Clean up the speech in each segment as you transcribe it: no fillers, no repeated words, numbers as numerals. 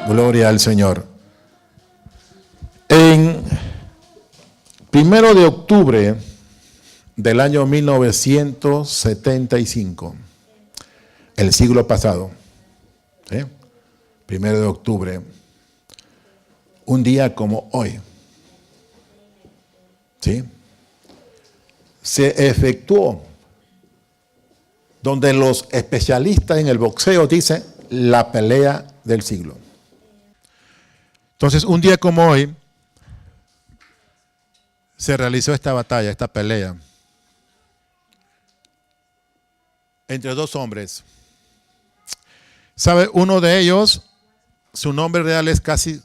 Gloria al Señor. En 1 de octubre del año 1975, el siglo pasado, 1 de octubre, un día como hoy, ¿sí?, se efectuó, donde los especialistas en el boxeo dicen, la pelea del siglo. Entonces, un día como hoy, se realizó esta batalla, esta pelea, entre dos hombres. ¿Sabe? Uno de ellos, su nombre real es Cassius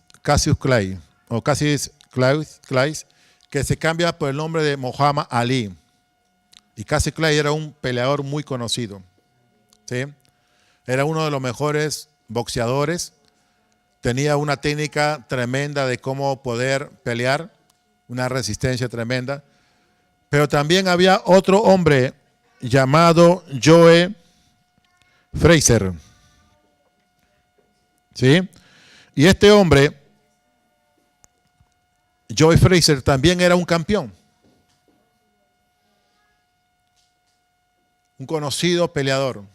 Clay, o Cassius Clay, que se cambia por el nombre de Muhammad Ali. Y Cassius Clay era un peleador muy conocido, ¿sí? Era uno de los mejores boxeadores. Tenía una técnica tremenda de cómo poder pelear, una resistencia tremenda. Pero también había otro hombre llamado Joe Frazier, ¿sí? Y este hombre, Joe Frazier, también era un campeón. Un conocido peleador.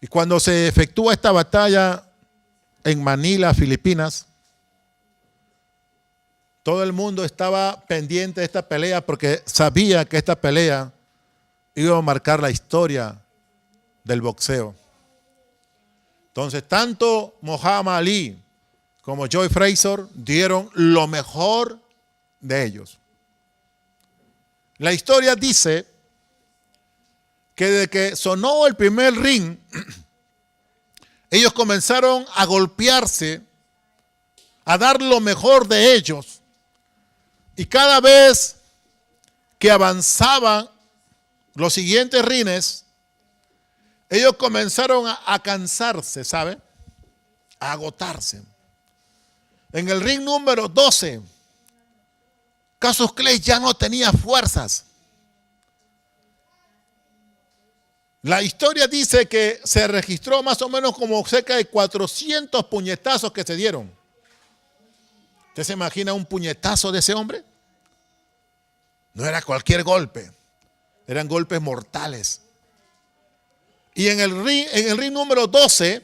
Y cuando se efectúa esta batalla en Manila, Filipinas, todo el mundo estaba pendiente de esta pelea porque sabía que esta pelea iba a marcar la historia del boxeo. Entonces, tanto Muhammad Ali como Joe Frazier dieron lo mejor de ellos. La historia dice que desde que sonó el primer ring, ellos comenzaron a golpearse, a dar lo mejor de ellos. Y cada vez que avanzaban los siguientes rines, ellos comenzaron a cansarse, ¿sabe? A agotarse. En el ring número 12, Cassius Clay ya no tenía fuerzas. La historia dice que se registró más o menos como cerca de 400 puñetazos que se dieron. ¿Usted se imagina un puñetazo de ese hombre? No era cualquier golpe, eran golpes mortales. Y en el ring número 12,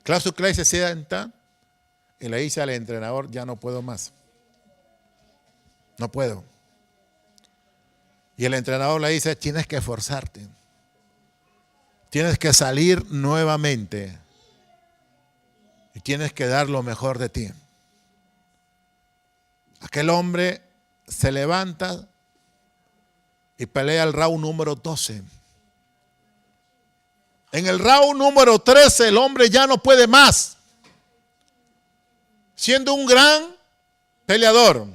Cassius Clay se sienta y le dice al entrenador, ya no puedo más. No puedo. Y el entrenador le dice, tienes que esforzarte. Tienes que salir nuevamente. Y tienes que dar lo mejor de ti. Aquel hombre se levanta y pelea el round número 12. En el round número 13 el hombre ya no puede más. Siendo un gran peleador.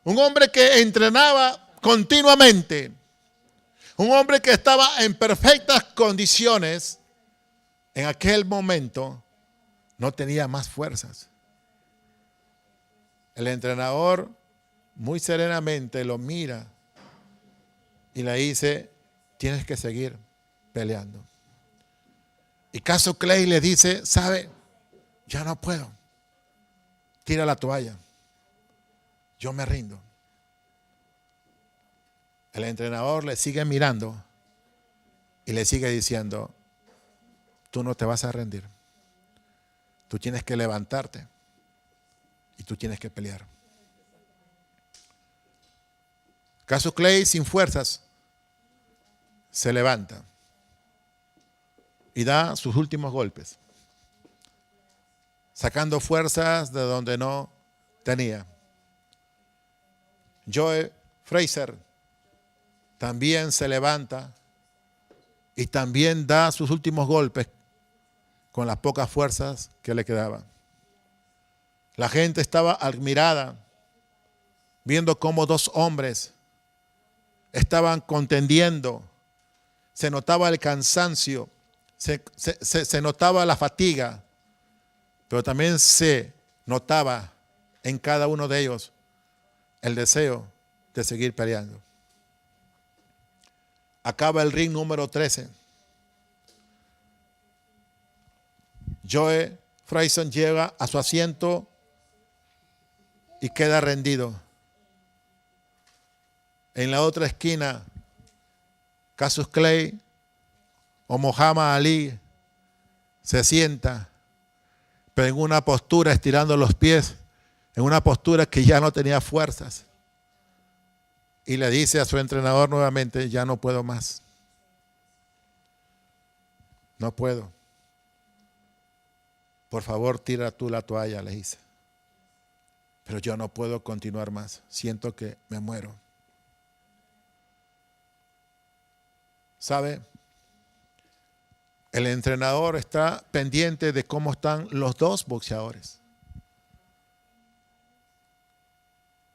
Un hombre que entrenaba continuamente, un hombre que estaba en perfectas condiciones, en aquel momento no tenía más fuerzas. El entrenador muy serenamente lo mira y le dice, tienes que seguir peleando. Y Cassius Clay le dice, ¿sabe? Ya no puedo. Tira la toalla. Yo me rindo. El entrenador le sigue mirando y le sigue diciendo, tú no te vas a rendir. Tú tienes que levantarte y tú tienes que pelear. Cassius Clay, sin fuerzas, se levanta y da sus últimos golpes, sacando fuerzas de donde no tenía. Joe Frazier también se levanta y también da sus últimos golpes con las pocas fuerzas que le quedaban. La gente estaba admirada viendo cómo dos hombres estaban contendiendo. Se notaba el cansancio, se notaba la fatiga, pero también se notaba en cada uno de ellos el deseo de seguir peleando. Acaba el ring número 13. Joe Frazier llega a su asiento y queda rendido. En la otra esquina, Cassius Clay o Muhammad Ali se sienta, pero en una postura estirando los pies, en una postura que ya no tenía fuerzas. Y le dice a su entrenador nuevamente, ya no puedo más. No puedo. Por favor, tira tú la toalla, le dice. Pero yo no puedo continuar más. Siento que me muero. ¿Sabe? El entrenador está pendiente de cómo están los dos boxeadores.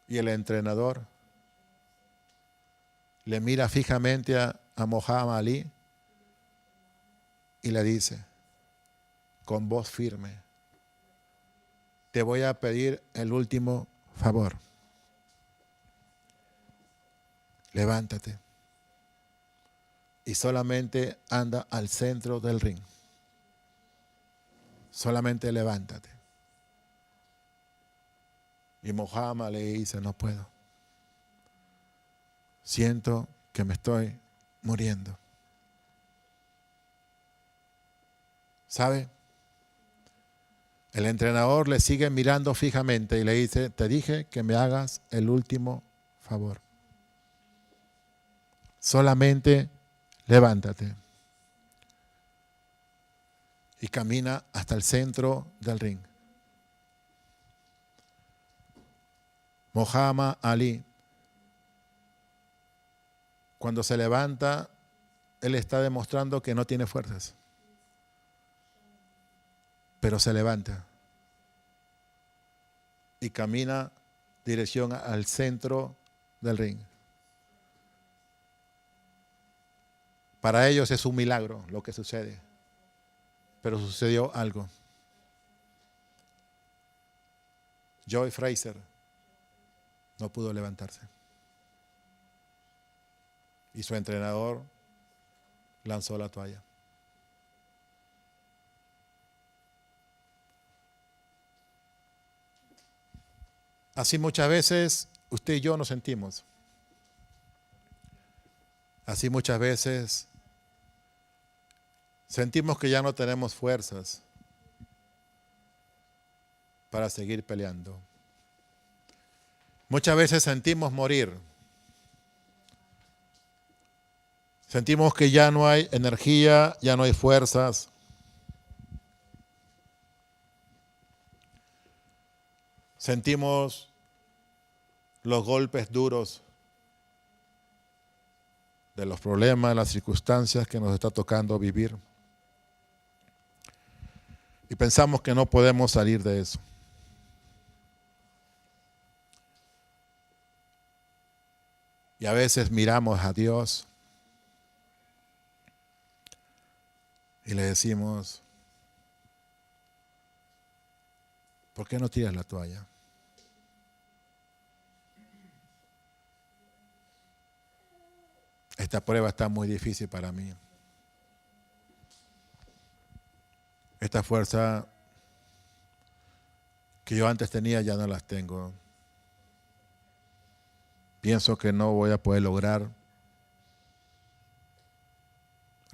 Y el entrenador le mira fijamente a Muhammad Ali y le dice, con voz firme, te voy a pedir el último favor. Levántate y solamente anda al centro del ring. Solamente levántate. Y Muhammad le dice, no puedo. Siento que me estoy muriendo. ¿Sabe? El entrenador le sigue mirando fijamente y le dice, te dije que me hagas el último favor. Solamente levántate. Y camina hasta el centro del ring. Muhammad Ali, cuando se levanta, él está demostrando que no tiene fuerzas. Pero se levanta y camina dirección al centro del ring. Para ellos es un milagro lo que sucede, pero sucedió algo. Joe Frazier no pudo levantarse y su entrenador lanzó la toalla. Así muchas veces usted y yo nos sentimos. Así muchas veces sentimos que ya no tenemos fuerzas para seguir peleando. Muchas veces sentimos morir. Sentimos que ya no hay energía, ya no hay fuerzas. Sentimos los golpes duros de los problemas, de las circunstancias que nos está tocando vivir. Y pensamos que no podemos salir de eso. Y a veces miramos a Dios y le decimos, ¿por qué no tiras la toalla? Esta prueba está muy difícil para mí. Esta fuerza que yo antes tenía ya no las tengo. Pienso que no voy a poder lograr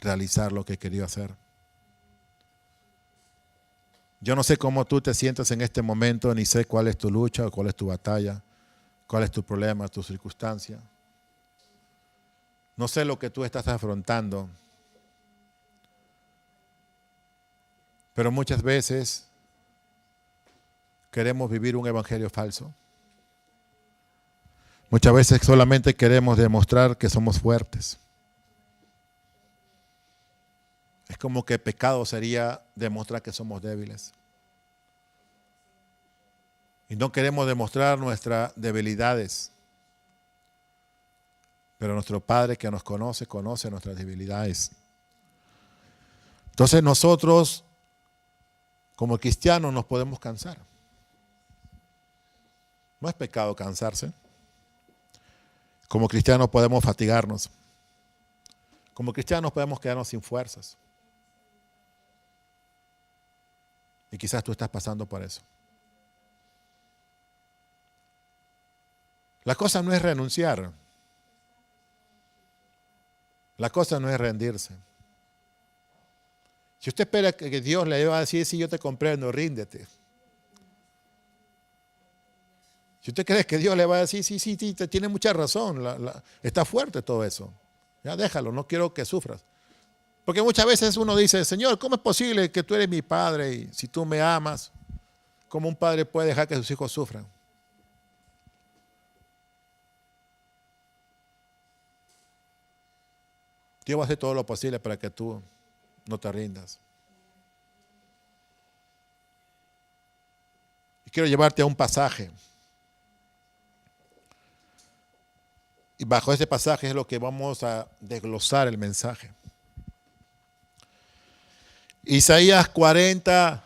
realizar lo que quería hacer. Yo no sé cómo tú te sientes en este momento, ni sé cuál es tu lucha o cuál es tu batalla, cuál es tu problema, tu circunstancia. No sé lo que tú estás afrontando, pero muchas veces queremos vivir un evangelio falso. Muchas veces solamente queremos demostrar que somos fuertes. Es como que pecado sería demostrar que somos débiles. Y no queremos demostrar nuestras debilidades. Pero nuestro Padre que nos conoce, conoce nuestras debilidades. Entonces nosotros, como cristianos, nos podemos cansar. No es pecado cansarse. Como cristianos podemos fatigarnos. Como cristianos podemos quedarnos sin fuerzas. Y quizás tú estás pasando por eso. La cosa no es renunciar. La cosa no es rendirse. Si usted espera que Dios le va a decir, sí, yo te comprendo, ríndete. Si usted cree que Dios le va a decir, sí, tiene mucha razón, está fuerte todo eso. Ya déjalo, no quiero que sufras. Porque muchas veces uno dice, Señor, ¿cómo es posible que tú eres mi padre y si tú me amas, cómo un padre puede dejar que sus hijos sufran? Dios va a hacer todo lo posible para que tú no te rindas. Y quiero llevarte a un pasaje. Y bajo ese pasaje es lo que vamos a desglosar el mensaje. Isaías 40,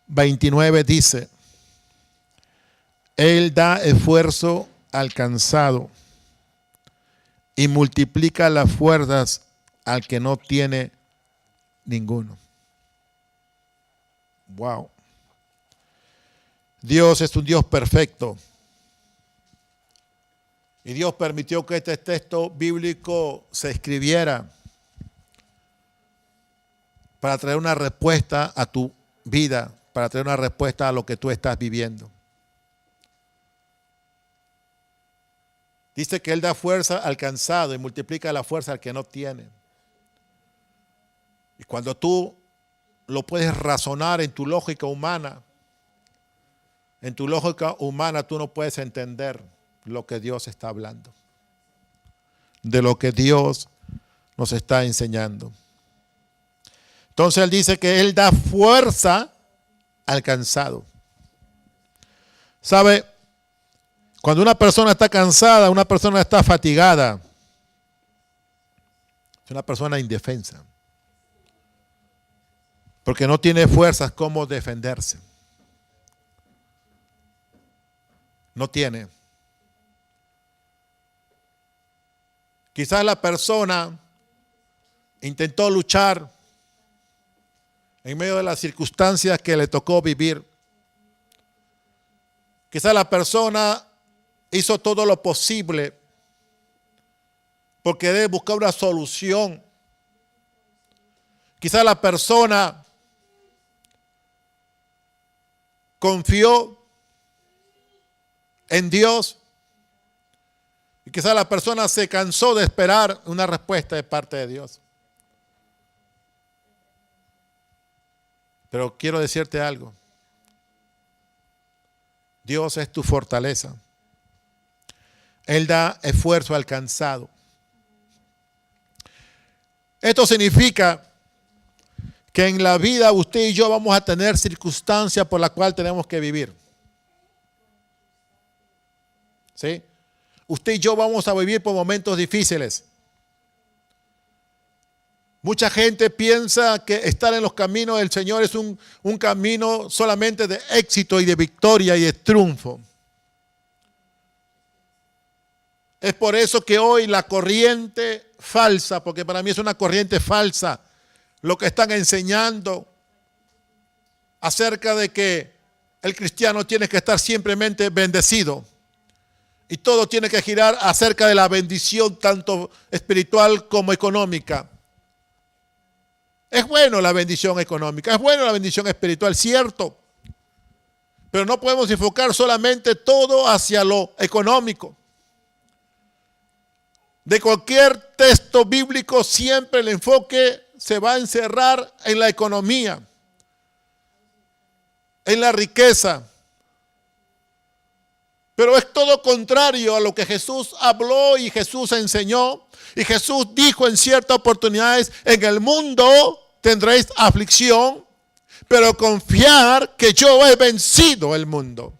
29 dice, Él da esfuerzo al cansado y multiplica las fuerzas al que no tiene ninguno. Wow. Dios es un Dios perfecto. Y Dios permitió que este texto bíblico se escribiera para traer una respuesta a tu vida, para traer una respuesta a lo que tú estás viviendo. Dice que Él da fuerza al cansado y multiplica la fuerza al que no tiene. Y cuando tú lo puedes razonar en tu lógica humana, tú no puedes entender lo que Dios está hablando, de lo que Dios nos está enseñando. Entonces Él dice que Él da fuerza al cansado. ¿Sabe? Cuando una persona está cansada, una persona está fatigada, es una persona indefensa, porque no tiene fuerzas como defenderse. No tiene. Quizás la persona intentó luchar en medio de las circunstancias que le tocó vivir. Quizás la persona hizo todo lo posible por querer buscar una solución. Quizás la persona confió en Dios. Y quizás la persona se cansó de esperar una respuesta de parte de Dios. Pero quiero decirte algo. Dios es tu fortaleza. Él da esfuerzo al cansado. Esto significa que en la vida usted y yo vamos a tener circunstancias por las cuales tenemos que vivir. ¿Sí? Usted y yo vamos a vivir por momentos difíciles. Mucha gente piensa que estar en los caminos del Señor es un camino solamente de éxito y de victoria y de triunfo. Es por eso que hoy la corriente falsa, porque para mí es una corriente falsa, lo que están enseñando acerca de que el cristiano tiene que estar simplemente bendecido. Y todo tiene que girar acerca de la bendición tanto espiritual como económica. Es bueno la bendición económica, es bueno la bendición espiritual, cierto. Pero no podemos enfocar solamente todo hacia lo económico. De cualquier texto bíblico siempre el enfoque se va a encerrar en la economía, en la riqueza. Pero es todo contrario a lo que Jesús habló y Jesús enseñó. Y Jesús dijo en ciertas oportunidades, en el mundo tendréis aflicción, pero confiar que yo he vencido el mundo.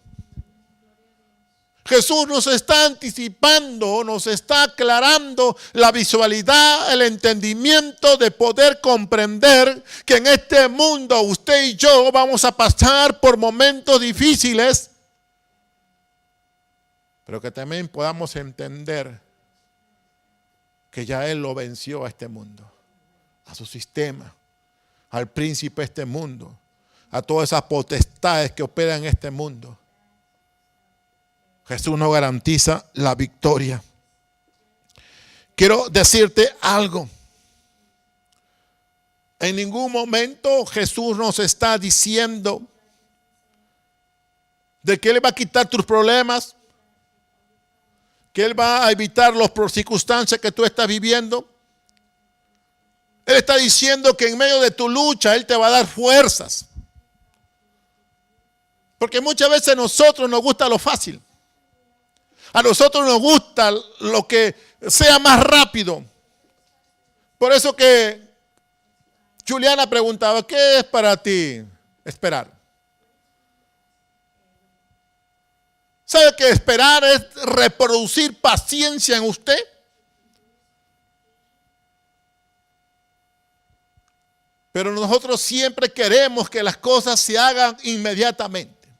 Jesús nos está anticipando, nos está aclarando la visualidad, el entendimiento de poder comprender que en este mundo usted y yo vamos a pasar por momentos difíciles. pero que también podamos entender que ya Él lo venció a este mundo, a su sistema, al príncipe de este mundo, a todas esas potestades que operan en este mundo. Jesús nos garantiza la victoria. Quiero decirte algo. En ningún momento Jesús nos está diciendo de que Él va a quitar tus problemas, que Él va a evitar las circunstancias que tú estás viviendo. Él está diciendo que en medio de tu lucha Él te va a dar fuerzas. Porque muchas veces a nosotros nos gusta lo fácil. A nosotros nos gusta lo que sea más rápido. Por eso que Juliana preguntaba, ¿qué es para ti esperar? ¿Sabe que esperar es reproducir paciencia en usted? Pero nosotros siempre queremos que las cosas se hagan inmediatamente.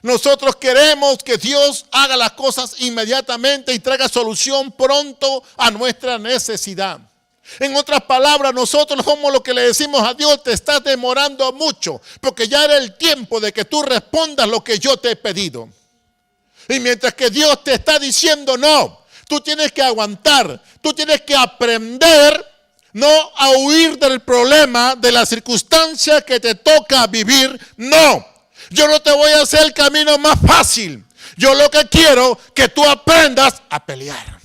Nosotros queremos que Dios haga las cosas inmediatamente y traiga solución pronto a nuestra necesidad. En otras palabras, nosotros somos lo que le decimos a Dios: te estás demorando mucho, porque ya era el tiempo de que tú respondas lo que yo te he pedido. Y mientras que Dios te está diciendo no, tú tienes que aguantar, tú tienes que aprender no a huir del problema, de la circunstancia que te toca vivir. No, yo no te voy a hacer el camino más fácil. Yo lo que quiero es que tú aprendas a pelear.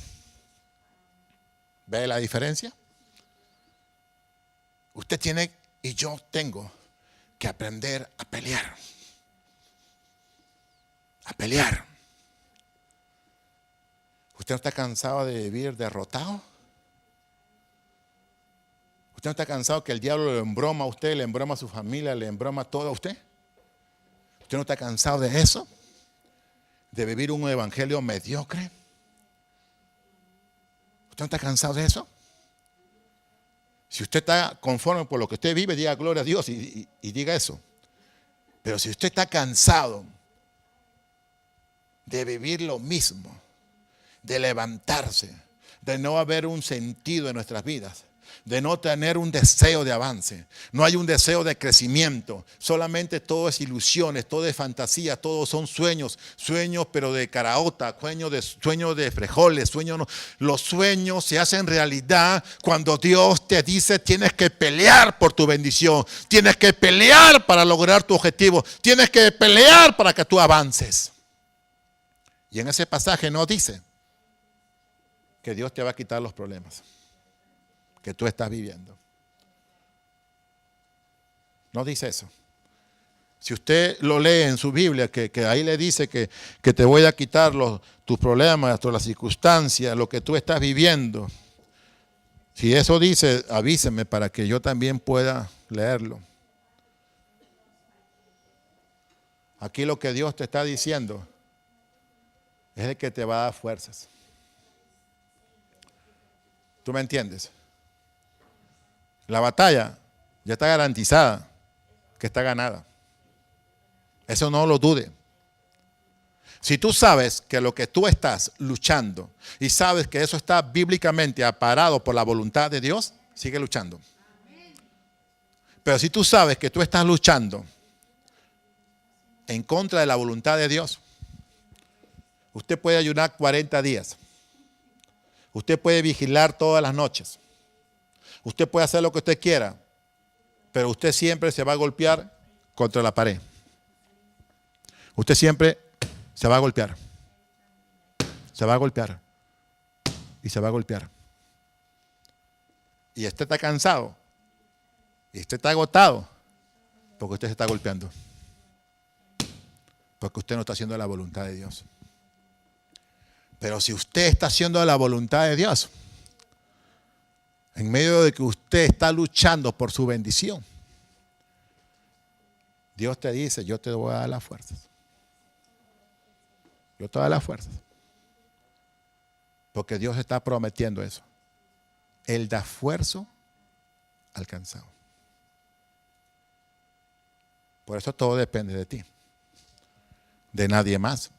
¿Ve la diferencia? Usted tiene y yo tengo que aprender a pelear. A pelear. ¿Usted no está cansado de vivir derrotado? ¿Usted no está cansado que el diablo le embroma a usted, le embroma a su familia, le embroma todo a usted? ¿Usted no está cansado de eso? ¿De vivir un evangelio mediocre? ¿Usted no está cansado de eso? Si usted está conforme por lo que usted vive, diga gloria a Dios y diga eso. Pero si usted está cansado de vivir lo mismo, de levantarse, de no haber un sentido en nuestras vidas, de no tener un deseo de avance, no hay un deseo de crecimiento, solamente todo es ilusiones, todo es fantasía, todos son sueños, sueños pero de caraota, sueños de frijoles, los sueños se hacen realidad cuando Dios te dice: tienes que pelear por tu bendición, tienes que pelear para lograr tu objetivo, tienes que pelear para que tú avances. Y en ese pasaje no dice que Dios te va a quitar los problemas que tú estás viviendo. No dice eso. Si usted lo lee en su Biblia, que ahí le dice que te voy a quitar tus problemas, todas las circunstancias, lo que tú estás viviendo. Si eso dice, avíseme para que yo también pueda leerlo. Aquí lo que Dios te está diciendo es el que te va a dar fuerzas. ¿Tú me entiendes? La batalla ya está garantizada, que está ganada. Eso no lo dude. Si tú sabes que lo que tú estás luchando y sabes que eso está bíblicamente amparado por la voluntad de Dios, sigue luchando. Pero si tú sabes que tú estás luchando en contra de la voluntad de Dios, usted puede ayunar 40 días. Usted puede vigilar todas las noches. Usted puede hacer lo que usted quiera, pero usted siempre se va a golpear contra la pared. Usted siempre se va a golpear. Se va a golpear. Y se va a golpear. Y usted está cansado. Y usted está agotado. Porque usted se está golpeando. Porque usted no está haciendo la voluntad de Dios. Pero si usted está haciendo la voluntad de Dios, en medio de que usted está luchando por su bendición, Dios te dice: yo te voy a dar las fuerzas. Yo te voy a dar las fuerzas. Porque Dios está prometiendo eso. Él da esfuerzo al cansado. Por eso todo depende de ti. De nadie más.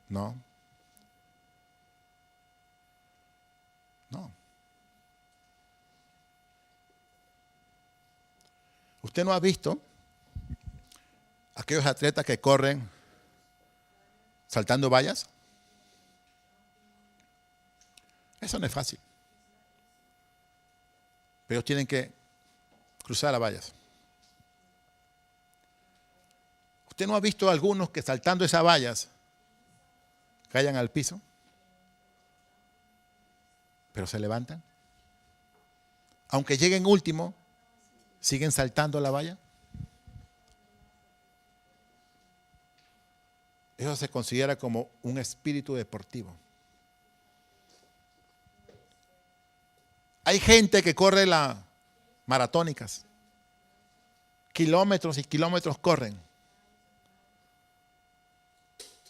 No. No. ¿Usted no ha visto aquellos atletas que corren saltando vallas? Eso no es fácil. Pero ellos tienen que cruzar las vallas. ¿Usted no ha visto a algunos que saltando esas vallas caen al piso? Pero se levantan. Aunque lleguen último, siguen saltando la valla. Eso se considera como un espíritu deportivo. Hay gente que corre las maratónicas. Kilómetros y kilómetros corren.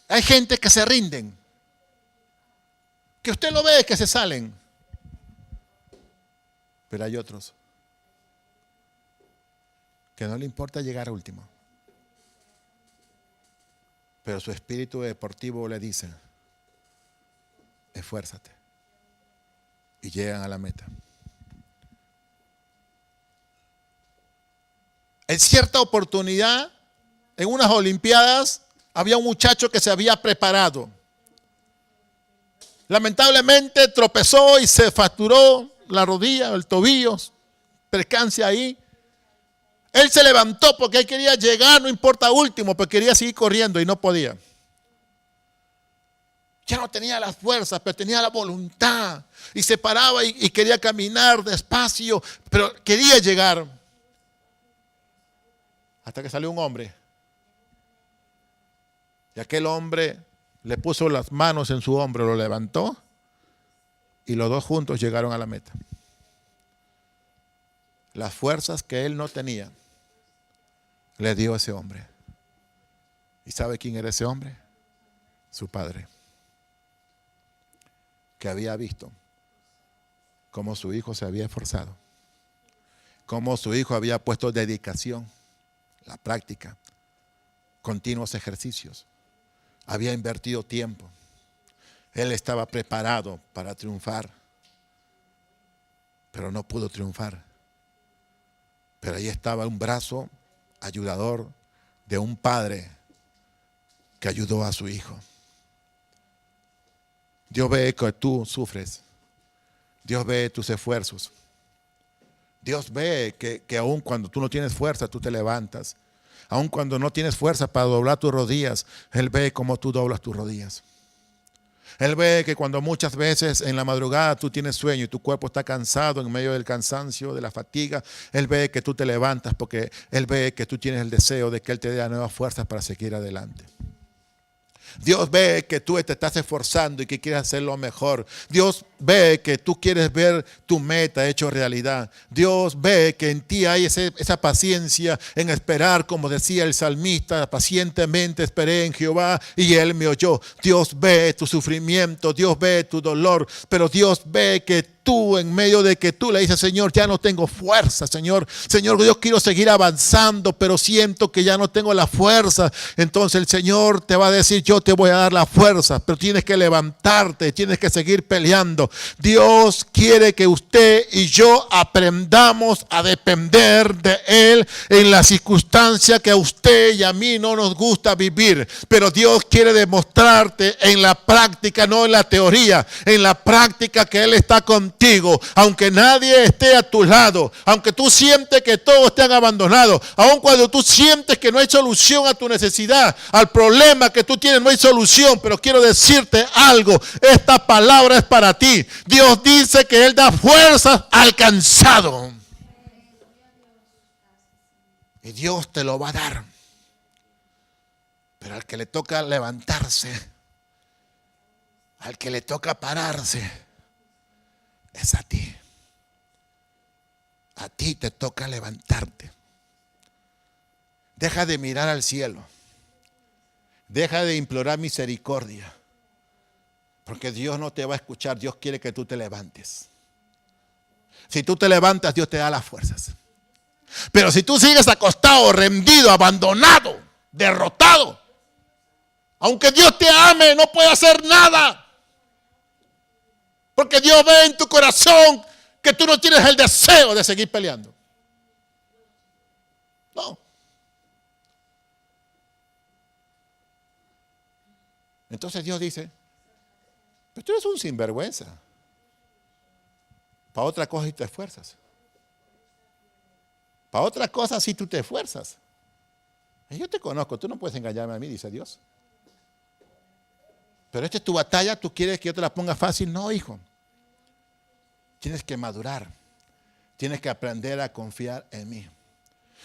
Hay gente que se rinden. Que usted lo ve que se salen. Pero hay otros que no le importa llegar a último. Pero su espíritu deportivo le dice, esfuérzate. Y llegan a la meta. En cierta oportunidad, en unas olimpiadas, había un muchacho que se había preparado. Lamentablemente tropezó y se fracturó la rodilla, el tobillo, percance ahí. Él se levantó porque él quería llegar, no importa último, pero quería seguir corriendo y no podía. Ya no tenía las fuerzas, pero tenía la voluntad. Y se paraba y quería caminar despacio, pero quería llegar. Hasta que salió un hombre. Y aquel hombre le puso las manos en su hombro, lo levantó y los dos juntos llegaron a la meta. Las fuerzas que él no tenía, le dio ese hombre. ¿Y sabe quién era ese hombre? Su padre. Que había visto cómo su hijo se había esforzado, cómo su hijo había puesto dedicación, la práctica, continuos ejercicios, había invertido tiempo. Él estaba preparado para triunfar, pero no pudo triunfar. Pero ahí estaba un brazo ayudador de un padre que ayudó a su hijo. Dios ve que tú sufres. Dios ve tus esfuerzos. Dios ve que aun cuando tú no tienes fuerza, tú te levantas. Aun cuando no tienes fuerza para doblar tus rodillas, Él ve cómo tú doblas tus rodillas. Él ve que cuando muchas veces en la madrugada tú tienes sueño y tu cuerpo está cansado en medio del cansancio, de la fatiga, Él ve que tú te levantas porque Él ve que tú tienes el deseo de que Él te dé nuevas fuerzas para seguir adelante. Dios ve que tú te estás esforzando y que quieres hacerlo mejor. Dios ve que tú quieres ver tu meta hecho realidad. Dios ve que en ti hay esa paciencia en esperar, como decía el salmista, pacientemente esperé en Jehová y Él me oyó. Dios ve tu sufrimiento, Dios ve tu dolor, pero Dios ve que tú, en medio de que tú le dices, Señor, ya no tengo fuerza, Señor, yo quiero seguir avanzando, pero siento que ya no tengo la fuerza. Entonces el Señor te va a decir, yo te voy a dar la fuerza, pero tienes que levantarte, tienes que seguir peleando. Dios quiere que usted y yo aprendamos a depender de Él en la circunstancia que a usted y a mí no nos gusta vivir, pero Dios quiere demostrarte en la práctica, no en la teoría, en la práctica que Él está contigo. Aunque nadie esté a tu lado, aunque tú sientes que todos te han abandonado, aun cuando tú sientes que no hay solución a tu necesidad, al problema que tú tienes no hay solución, pero quiero decirte algo, esta palabra es para ti. Dios dice que Él da fuerzas al cansado. Y Dios te lo va a dar. Pero al que le toca levantarse, al que le toca pararse, es a ti. A ti te toca levantarte. Deja de mirar al cielo. Deja de implorar misericordia. Porque Dios no te va a escuchar. Dios quiere que tú te levantes. Si tú te levantas, Dios te da las fuerzas. Pero si tú sigues acostado, rendido, abandonado, derrotado, Aunque Dios te ame, no puede hacer nada. Porque Dios ve en tu corazón que tú no tienes el deseo de seguir peleando. No. Entonces Dios dice, pero tú eres un sinvergüenza. Para otra cosa sí te esfuerzas. Para otra cosa sí tú te esfuerzas. Yo te conozco, tú no puedes engañarme a mí, dice Dios. Pero esta es tu batalla, ¿tú quieres que yo te la ponga fácil? No, hijo. Tienes que madurar. Tienes que aprender a confiar en mí.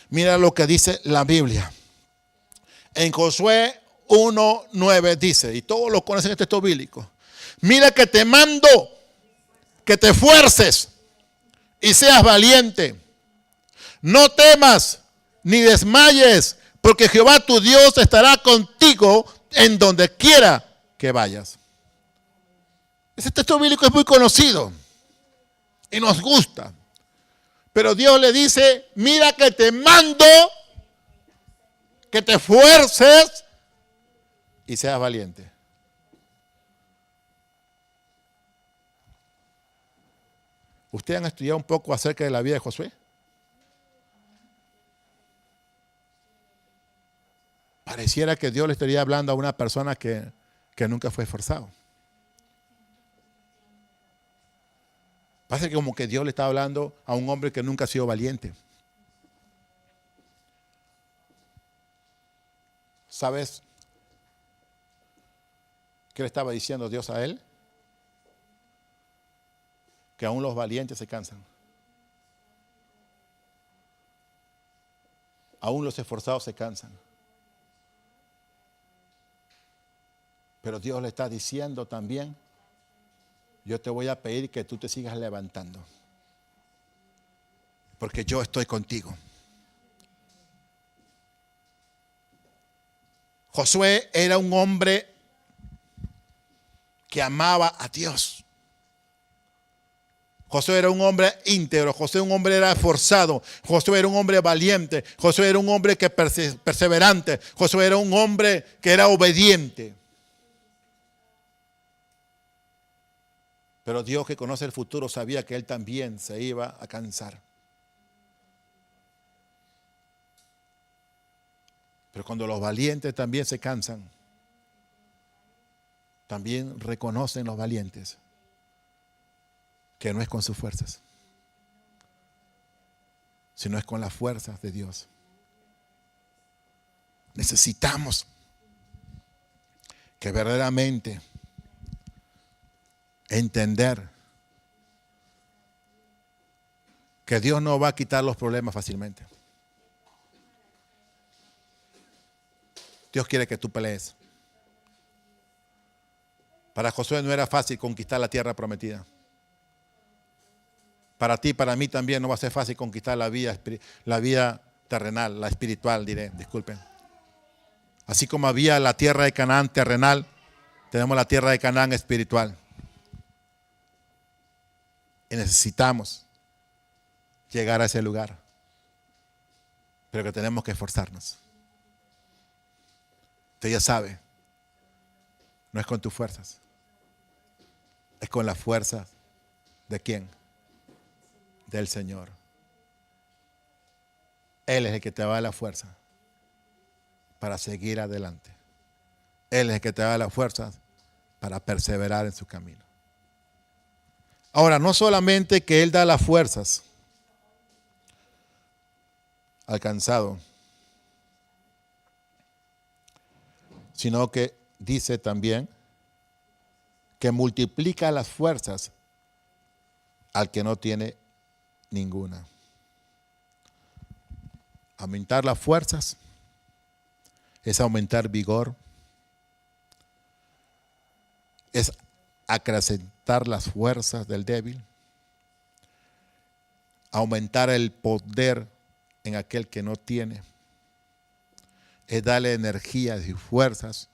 Mira lo que dice la Biblia. En Josué 1:9 dice, y todos lo conocen este texto bíblico. Mira que te mando que te esfuerces y seas valiente. No temas ni desmayes, porque Jehová tu Dios estará contigo en donde quiera que vayas. Ese texto bíblico es muy conocido y nos gusta. Pero Dios le dice, mira que te mando que te esfuerces y seas valiente. ¿Ustedes han estudiado un poco acerca de la vida de Josué? Pareciera que Dios le estaría hablando a una persona que nunca fue esforzado. Parece que como que Dios le está hablando a un hombre que nunca ha sido valiente. ¿Sabes qué le estaba diciendo Dios a él? Que aún los valientes se cansan. Aún los esforzados se cansan. Pero Dios le está diciendo también, yo te voy a pedir que tú te sigas levantando. Porque yo estoy contigo. Josué era un hombre que amaba a Dios. Josué era un hombre íntegro, Josué un hombre era esforzado, Josué era un hombre valiente, Josué era un hombre que perseverante, Josué era un hombre que era obediente. Pero Dios, que conoce el futuro, sabía que él también se iba a cansar. Pero cuando los valientes también se cansan, también reconocen los valientes que no es con sus fuerzas, sino es con las fuerzas de Dios. Necesitamos que verdaderamente entender que Dios no va a quitar los problemas fácilmente. Dios quiere que tú pelees. Para Josué no era fácil conquistar la tierra prometida. Para ti, para mí también no va a ser fácil conquistar la vida terrenal, la espiritual, diré, disculpen. Así como había la tierra de Canaán terrenal, tenemos la tierra de Canaán espiritual. Y necesitamos llegar a ese lugar. Pero que tenemos que esforzarnos. Usted ya sabe, no es con tus fuerzas. Es con las fuerzas de ¿quién? Del Señor. Él es el que te da la fuerza para seguir adelante. Él es el que te da la fuerza para perseverar en su camino. Ahora, no solamente que Él da las fuerzas al cansado, sino que dice también que multiplica las fuerzas al que no tiene ninguna. Aumentar las fuerzas es aumentar vigor, es acrecentar las fuerzas del débil, aumentar el poder en aquel que no tiene, es darle energías y fuerzas.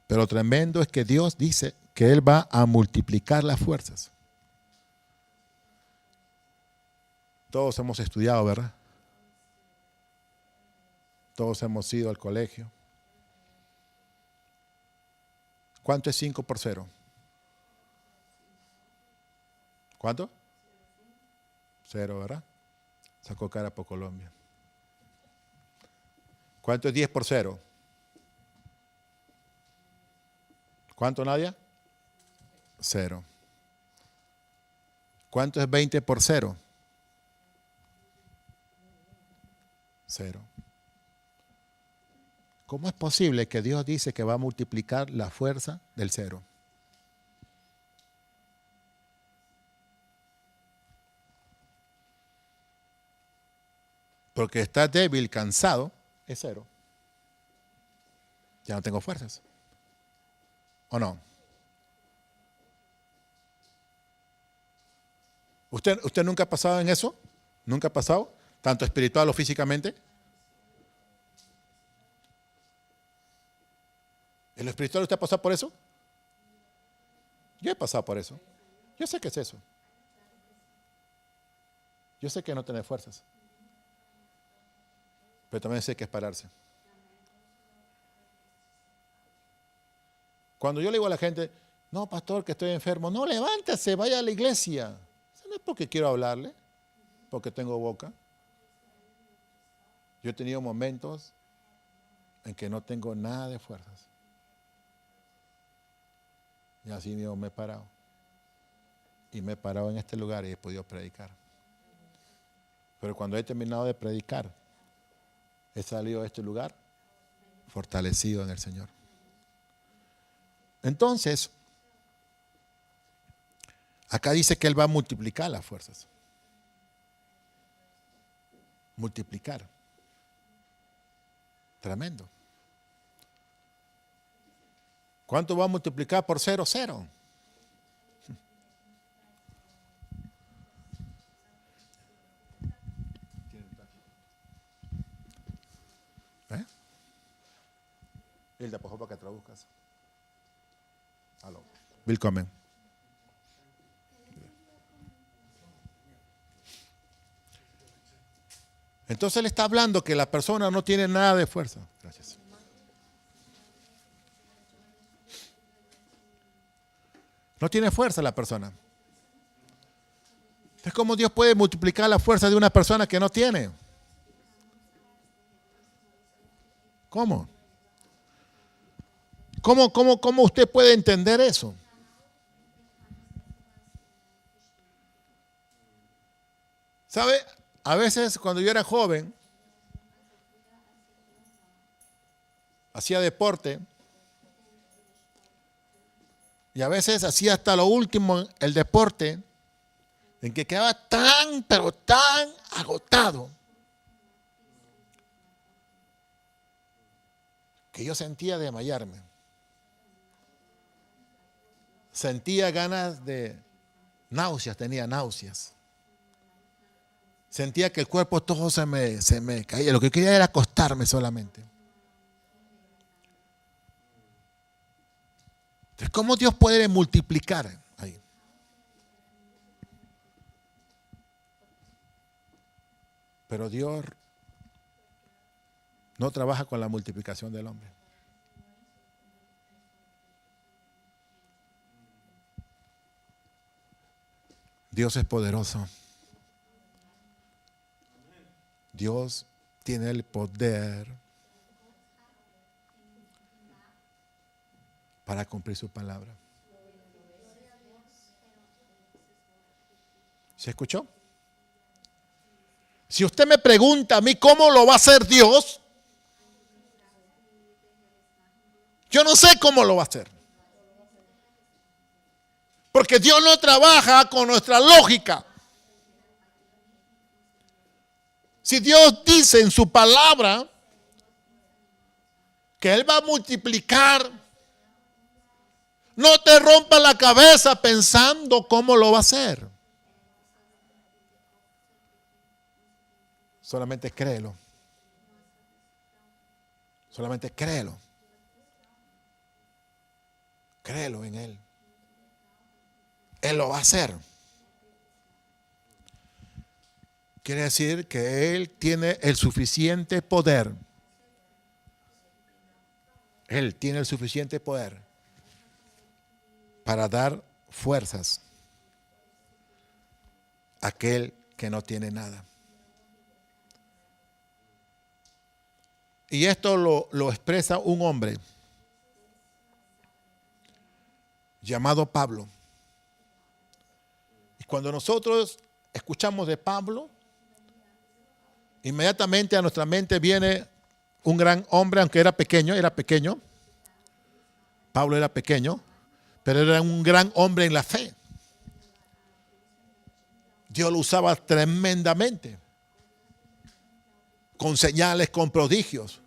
Pero tremendo es que Dios dice que Él va a multiplicar las fuerzas. Todos hemos estudiado, ¿verdad? Todos hemos ido al colegio. ¿Cuánto es 5 por 0? ¿Cuánto? 0, ¿verdad? Sacó cara por Colombia. ¿Cuánto es 10 por 0? ¿Cuánto, Nadia? 0. ¿Cuánto es 20 por 0? 0. ¿Cómo es posible que Dios dice que va a multiplicar la fuerza del 0? Porque está débil, cansado, es 0. Ya no tengo fuerzas. ¿O no? ¿Usted nunca ha pasado en eso? ¿Nunca ha pasado? Tanto espiritual o físicamente. ¿En lo espiritual usted ha pasado por eso? Yo he pasado por eso. Yo sé que es eso. Yo sé que no tener fuerzas. Pero también sé que es pararse. Cuando yo le digo a la gente, no, pastor, que estoy enfermo, no, levántese, vaya a la iglesia. Eso no es porque quiero hablarle, porque tengo boca. Yo he tenido momentos en que no tengo nada de fuerzas. Y así mismo me he parado. Y me he parado en este lugar y he podido predicar. Pero cuando he terminado de predicar, he salido de este lugar fortalecido en el Señor. Entonces, acá dice que Él va a multiplicar las fuerzas. Multiplicar. Tremendo. ¿Cuánto va a multiplicar por 0? 0. ¿Eh? Hilda, por favor, para que traduzcas. Aló. Willkommen. Entonces él está hablando que la persona no tiene nada de fuerza. Gracias. No tiene fuerza la persona. Es como Dios puede multiplicar la fuerza de una persona que no tiene. ¿Cómo? ¿Cómo usted puede entender eso? ¿Sabe? A veces cuando yo era joven, hacía deporte y a veces hacía hasta lo último el deporte en que quedaba tan, pero tan agotado que yo sentía desmayarme. Sentía ganas de náuseas, tenía náuseas. Sentía que el cuerpo todo se me caía. Lo que quería era acostarme solamente. Entonces, ¿cómo Dios puede multiplicar ahí? Pero Dios no trabaja con la multiplicación del hombre. Dios es poderoso. Dios tiene el poder para cumplir su palabra. ¿Se escuchó? Si usted me pregunta a mí cómo lo va a hacer Dios, yo no sé cómo lo va a hacer. Porque Dios no trabaja con nuestra lógica. Si Dios dice en su palabra que Él va a multiplicar, no te rompa la cabeza pensando cómo lo va a hacer. Solamente créelo. Solamente créelo. Créelo en Él. Él lo va a hacer. Quiere decir que Él tiene el suficiente poder. Él tiene el suficiente poder para dar fuerzas a aquel que no tiene nada. Y esto lo expresa un hombre llamado Pablo. Y cuando nosotros escuchamos de Pablo, inmediatamente a nuestra mente viene un gran hombre, aunque era pequeño. Pablo era pequeño, pero era un gran hombre en la fe. Dios lo usaba tremendamente, con señales, con prodigios.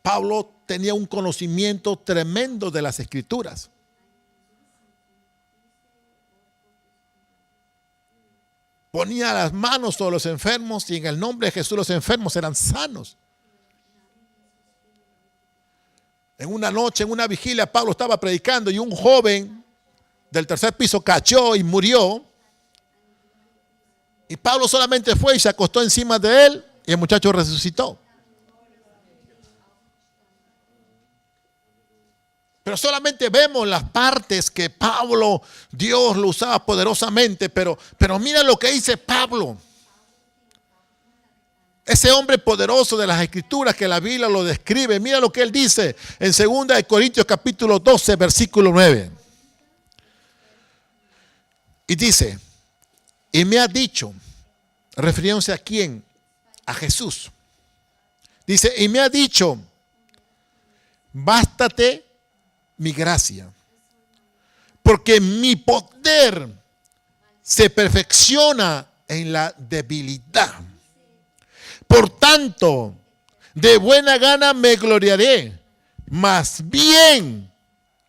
Pablo tenía un conocimiento tremendo de las Escrituras. Ponía las manos sobre los enfermos y en el nombre de Jesús los enfermos eran sanos. En una noche, en una vigilia, Pablo estaba predicando y un joven del tercer piso cayó y murió. Y Pablo solamente fue y se acostó encima de él y el muchacho resucitó. Pero solamente vemos las partes que Pablo, Dios lo usaba poderosamente. Pero mira lo que dice Pablo. Ese hombre poderoso de las Escrituras que la Biblia lo describe. Mira lo que él dice en 2 Corintios capítulo 12, versículo 9. Y dice, y me ha dicho, refiriéndose a quién, a Jesús. Dice, y me ha dicho, bástate mi gracia, porque mi poder se perfecciona en la debilidad. Por tanto, de buena gana me gloriaré, más bien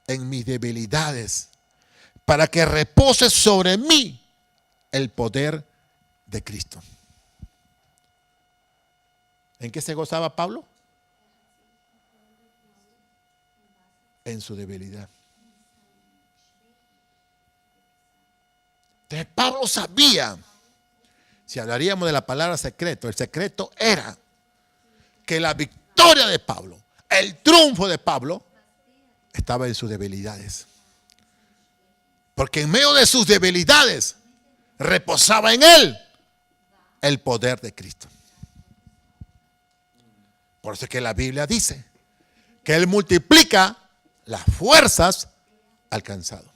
en mis debilidades, para que repose sobre mí el poder de Cristo. ¿En qué se gozaba Pablo? En su debilidad. Entonces Pablo sabía, si hablaríamos de la palabra secreto, el secreto era que la victoria de Pablo, el triunfo de Pablo, estaba en sus debilidades. Porque en medio de sus debilidades reposaba en él el poder de Cristo. Por eso es que la Biblia dice que él multiplica las fuerzas al cansado.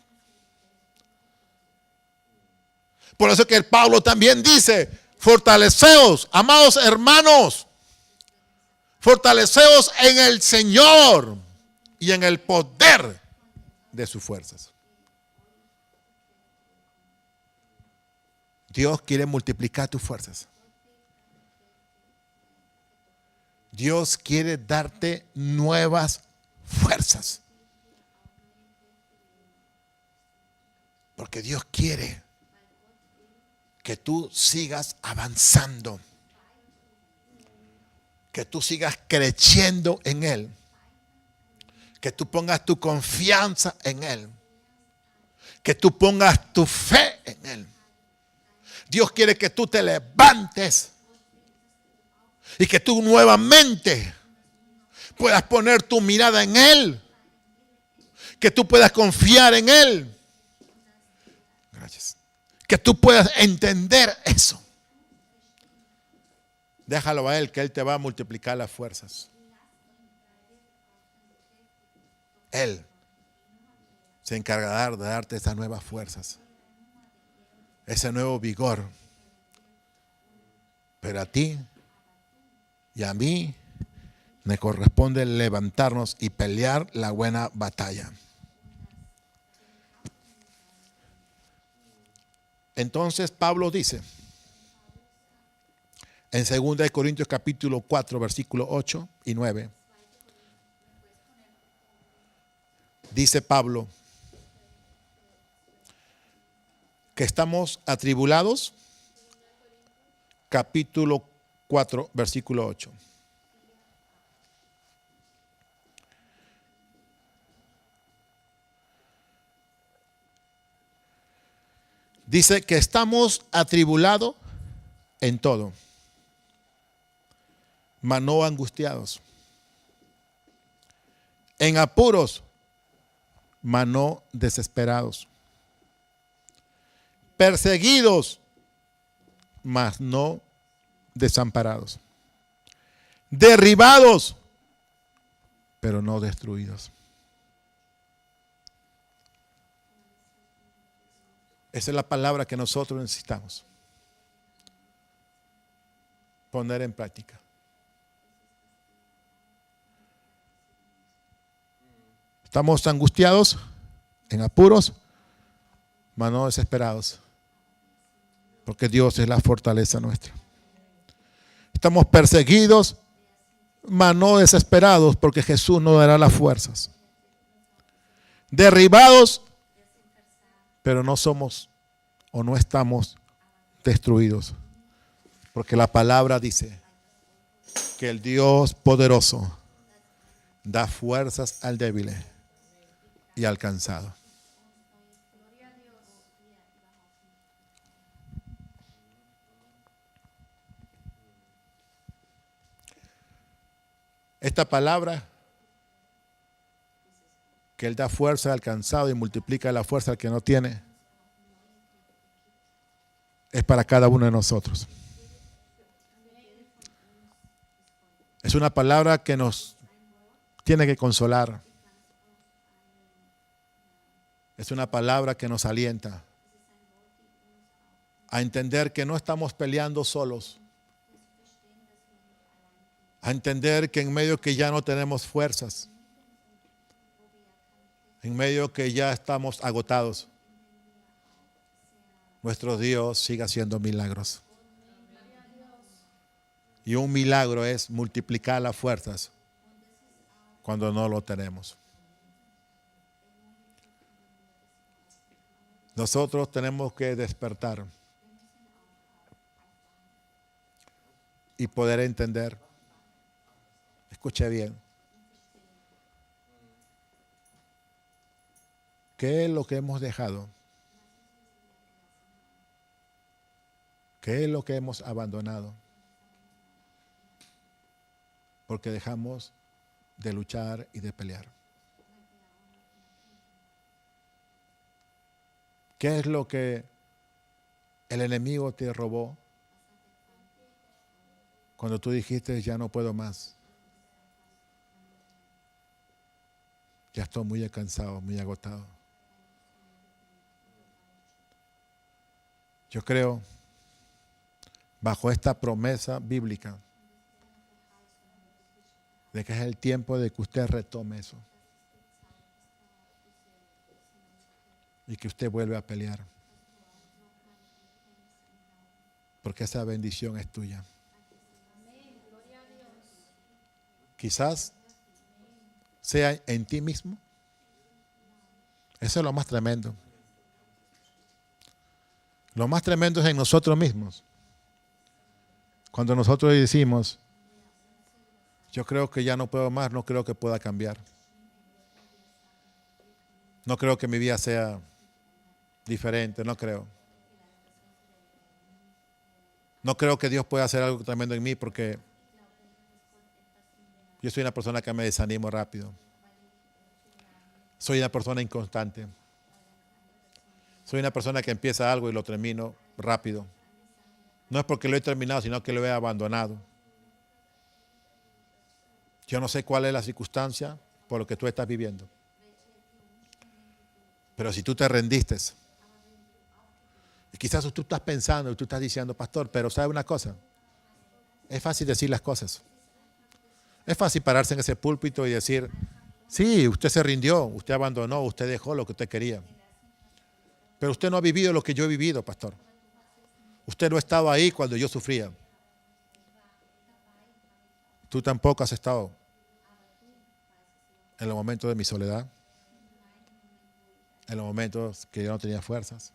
Por eso es que el Pablo también dice, fortaleceos, amados hermanos, fortaleceos en el Señor y en el poder de sus fuerzas. Dios quiere multiplicar tus fuerzas. Dios quiere darte nuevas fuerzas. Porque Dios quiere que tú sigas avanzando. Que tú sigas creciendo en Él. Que tú pongas tu confianza en Él. Que tú pongas tu fe en Él. Dios quiere que tú te levantes y que tú nuevamente puedas poner tu mirada en Él. Que tú puedas confiar en Él. Gracias. Que tú puedas entender eso. Déjalo a Él, que Él te va a multiplicar las fuerzas. Él se encargará de darte esas nuevas fuerzas. Ese nuevo vigor. Pero a ti y a mí me corresponde levantarnos y pelear la buena batalla. Entonces Pablo dice en 2 Corintios capítulo 4 versículos 8 y 9. Dice Pablo que estamos atribulados, capítulo 4, versículo 8. Dice que estamos atribulados en todo, mas no angustiados. En apuros, mas no desesperados. Perseguidos, mas no desamparados. Derribados, pero no destruidos. Esa es la palabra que nosotros necesitamos poner en práctica. Estamos angustiados, en apuros, mas no desesperados, porque Dios es la fortaleza nuestra. Estamos perseguidos, mas no desesperados, porque Jesús nos dará las fuerzas. Derribados, pero no somos o no estamos destruidos, porque la palabra dice que el Dios poderoso da fuerzas al débil y al cansado. Esta palabra, que Él da fuerza al cansado y multiplica la fuerza al que no tiene, es para cada uno de nosotros. Es una palabra que nos tiene que consolar. Es una palabra que nos alienta a entender que no estamos peleando solos. A entender que en medio que ya no tenemos fuerzas, en medio que ya estamos agotados, nuestro Dios sigue haciendo milagros. Y un milagro es multiplicar las fuerzas cuando no lo tenemos. Nosotros tenemos que despertar y poder entender. Escuche bien. ¿Qué es lo que hemos dejado? ¿Qué es lo que hemos abandonado? Porque dejamos de luchar y de pelear. ¿Qué es lo que el enemigo te robó cuando tú dijiste ya no puedo más? Ya estoy muy cansado, muy agotado. Yo creo, bajo esta promesa bíblica, de que es el tiempo de que usted retome eso. Y que usted vuelva a pelear. Porque esa bendición es tuya. Quizás sea en ti mismo. Eso es lo más tremendo. Lo más tremendo es en nosotros mismos. Cuando nosotros decimos, yo creo que ya no puedo más, no creo que pueda cambiar. No creo que mi vida sea diferente, no creo. No creo que Dios pueda hacer algo tremendo en mí porque yo soy una persona que me desanimo rápido. Soy una persona inconstante. Soy una persona que empieza algo y lo termino rápido. No es porque lo he terminado, sino que lo he abandonado. Yo no sé cuál es la circunstancia por lo que tú estás viviendo. Pero si tú te rendiste, y quizás tú estás pensando y tú estás diciendo, pastor, pero ¿sabe una cosa? Es fácil decir las cosas. Es fácil pararse en ese púlpito y decir, sí, usted se rindió, usted abandonó, usted dejó lo que usted quería. Pero usted no ha vivido lo que yo he vivido, pastor. Usted no estaba ahí cuando yo sufría. Tú tampoco has estado en los momentos de mi soledad, en los momentos que yo no tenía fuerzas.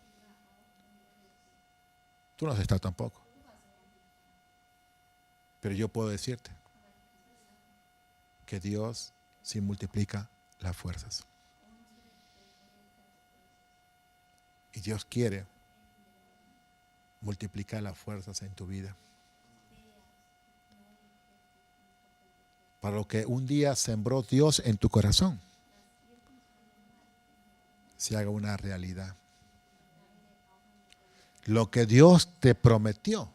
Tú no has estado tampoco. Pero yo puedo decirte que Dios sí multiplica las fuerzas. Y Dios quiere multiplicar las fuerzas en tu vida. Para lo que un día sembró Dios en tu corazón. se haga una realidad. Lo que Dios te prometió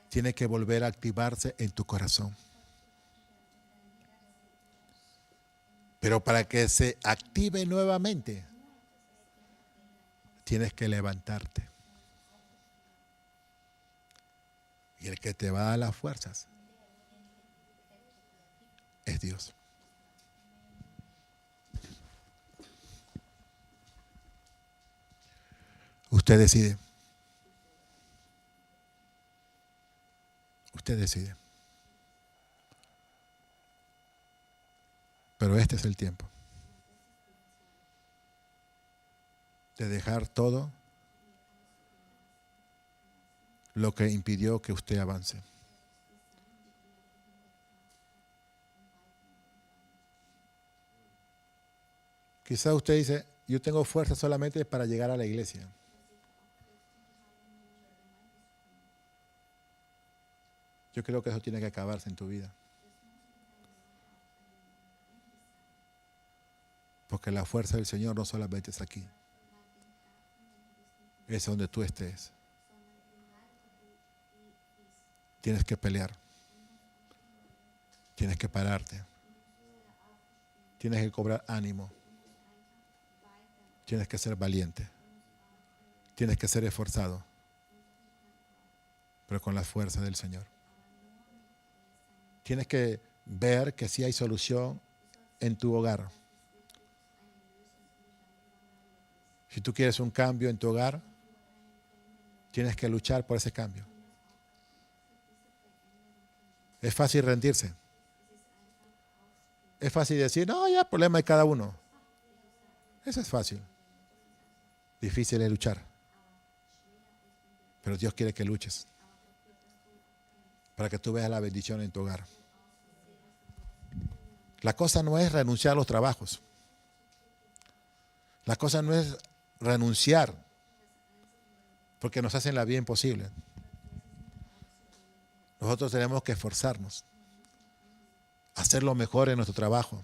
tiene que volver a activarse en tu corazón. Pero para que se active nuevamente, tienes que levantarte. Y el que te va a dar las fuerzas es Dios. Usted decide. Usted decide. Pero este es el tiempo de dejar todo lo que impidió que usted avance. Quizá usted dice, yo tengo fuerza solamente para llegar a la iglesia. Yo creo que eso tiene que acabarse en tu vida. Porque la fuerza del Señor no solamente es aquí. Es donde tú estés. Tienes que pelear. Tienes que pararte. Tienes que cobrar ánimo. Tienes que ser valiente. Tienes que ser esforzado. Pero con la fuerza del Señor. Tienes que ver que sí hay solución en tu hogar. Si tú quieres un cambio en tu hogar, tienes que luchar por ese cambio. Es fácil rendirse. Es fácil decir, no, ya, problema de cada uno. Eso es fácil. Difícil es luchar. Pero Dios quiere que luches. Para que tú veas la bendición en tu hogar. La cosa no es renunciar a los trabajos. La cosa no es renunciar porque nos hacen la vida imposible. Nosotros tenemos que esforzarnos, hacer lo mejor en nuestro trabajo,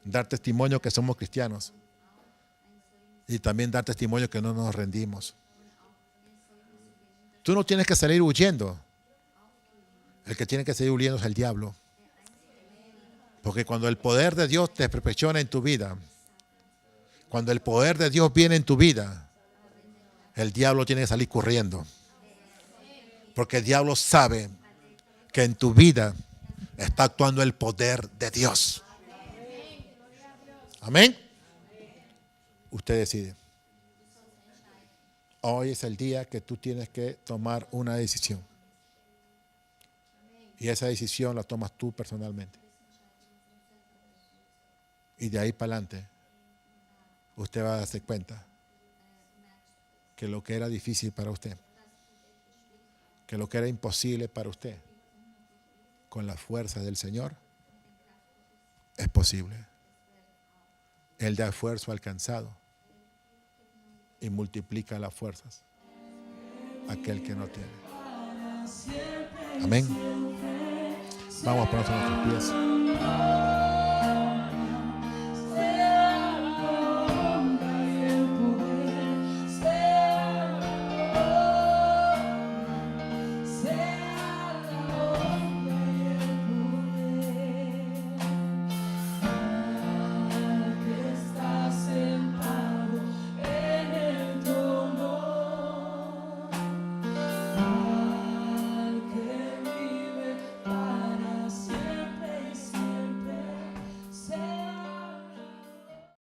dar testimonio que somos cristianos y también dar testimonio que no nos rendimos. Tú no tienes que salir huyendo. El que tiene que salir huyendo es el diablo. Porque cuando el poder de Dios te perfecciona en tu vida, cuando el poder de Dios viene en tu vida, el diablo tiene que salir corriendo. Porque el diablo sabe que en tu vida está actuando el poder de Dios. Amén. Usted decide. Hoy es el día que tú tienes que tomar una decisión. Y esa decisión la tomas tú personalmente. Y de ahí para adelante, usted va a darse cuenta que lo que era difícil para usted, que lo que era imposible para usted, con la fuerza del Señor, es posible. Él da esfuerzo alcanzado y multiplica las fuerzas a aquel que no tiene. Amén. Vamos a ponernos en nuestros pies.